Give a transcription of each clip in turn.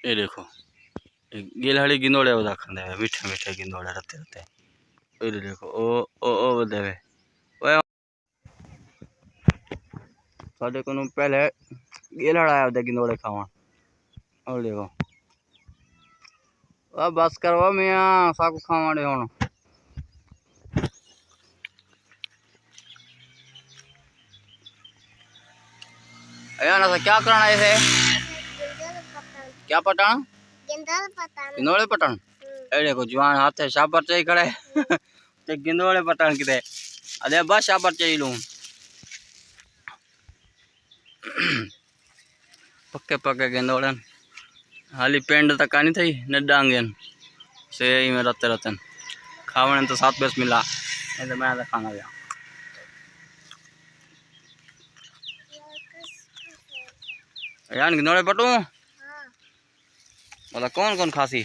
ये देखो गिलहड़ी गिंदोड़े वो खाते हैं, मीठे मीठे गिंदोड़े रहते रहते हैं। ये देखो ओ बदे साढ़े को पहले गिलहड़ आया होता गिंदोड़े खावा। और देखो अब बस करो मियाँ साकू खावाड़े हूँ। अयाना क्या करना है इसे? क्या पटान? गिंदोड़े पटान। ए देखो जवान हाथ है शापर चाहिए खड़े ते गिंदोड़े पटान किते अरे बस शापर चाहिए लूं पक्के पक्के गिंदोड़े हाली पेंड तक नहीं थी न डांगन से ही में रहते रहते खावने तो 7 मिला तो मैं तो खाना गया यार गिंदोड़े पटू बोला कौन कौन खासी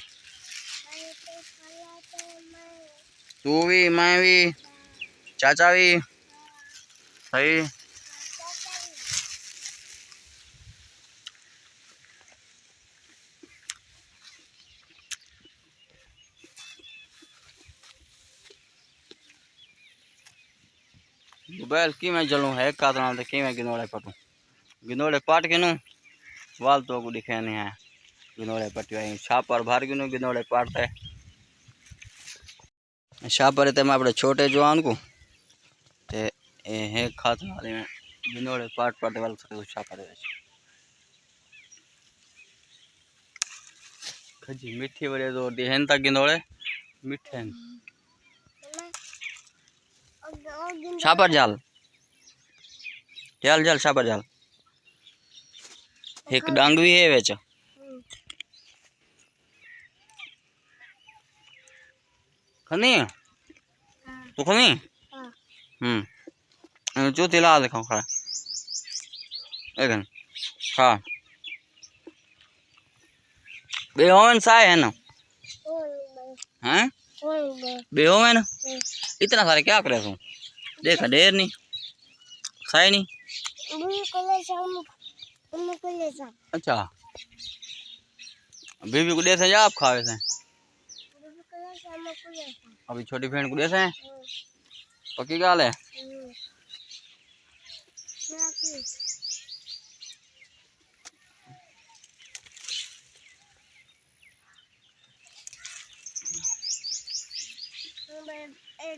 तू भी मैं भी चाचा भी सही बैल की मैं जलूं है कातना तो की मैं गिनोड़े पटू गिनोड़े पाट के नू वाल तो को दिखे नहीं है गिनोड़े पटवाई छापर भार गिनो गिनोड़े पाटते छापर ते मैं अपने छोटे जवान को ते है खातना वाले में गिनोड़े पाट पाटे वाले से छापर है खजी मीठी बड़े तो देहन तक गिनोड़े मीठे छापर जाल जाल जाल छापर जाल एक डांग भी है बेच खनी तू खनी जो तिला देखो खा एक हाँ बेहोवन सा है ना हैं बेहोवन इतना सारे क्या करे तू देखा ढेर नहीं साई नहीं अच्छा बीबी को दे से या आप खावे से अभी छोटी बहन को दे से पक्की गाल है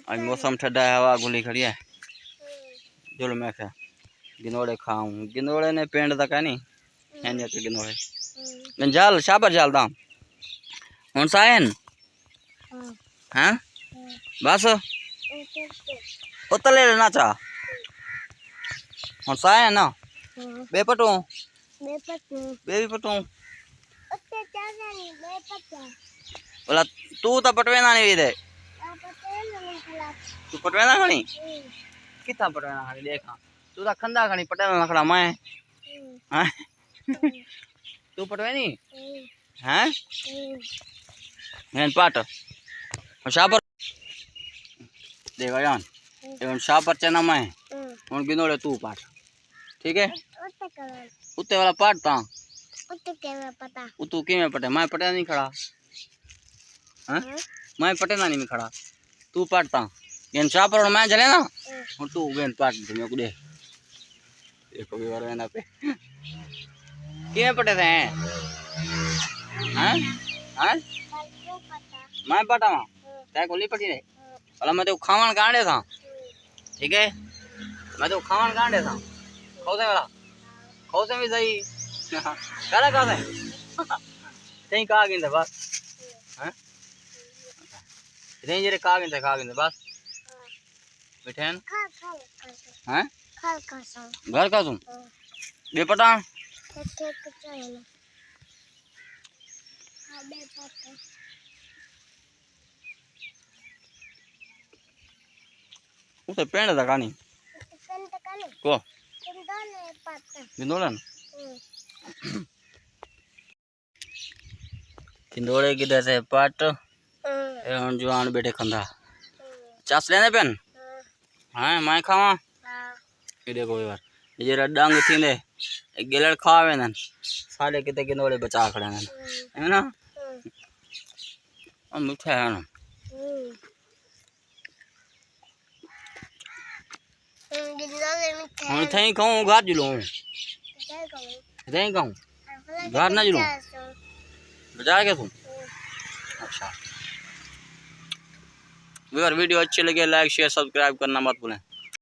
आज मौसम ठंडा है हवा गुली खड़ी है चलो मैं क्या गिनोड़े खाऊं गिनोड़े ने पेंड तक है नहीं है नहीं तो गिनोड़े जाल शाबर जाल दाम कौन सा है हैं बस उतले लेना चा कौन सा है ना बेपटू बेबी पटू बोला तू तो पटवेना नहीं दे तू पटवेना खणी कितना पटवेना खणी देखा तू तो खंदा खणी पटेला नखड़ा मैं हैं तू पटवेनी हैं मैं पाट शापर देखा यान एवं शापर चना मैं और गिनोड़े तू पाट ठीक है उत्ते वाला पाट ता तू कि मैं पटे मैं पटे नहीं खड़ा हैं मैं पटे ना नहीं खड़ा तू पाटता गेन शापर और मैं चले ना और तू गेन पाट दे मेरे को दे देखो भी वाला ना पे कि पटे थे हैं हैं मैं पटा तेरे को नहीं पटी नहीं वाला मैं तो खावन गांडे था ठीक है मैं तो खावन गांडे था खौसे वाला खौसे भी सही करा कहा है सही कहा गिनते बस हैं इतने जरे कहा गिनते बस बिठेन हैं घर का तुम बेपटा उसे पेड़ था कहानी को गिंदोड़न गिंदोड़े की से पाट जवान बेटे खंदा चास लेने पेन हाँ मैं खावा ये देखो यार ये जरा डांग थी ने गिलड़ खावे ना साले कितने गिनोड़े बचा खड़े ना है ना और मीठा है ना हम थे कहूँ घर जुलूँ थे कहूँ घर ना जुलूँ बजा के तुम अच्छा अगर वीडियो अच्छी लगे लाइक शेयर सब्सक्राइब करना मत भूलें।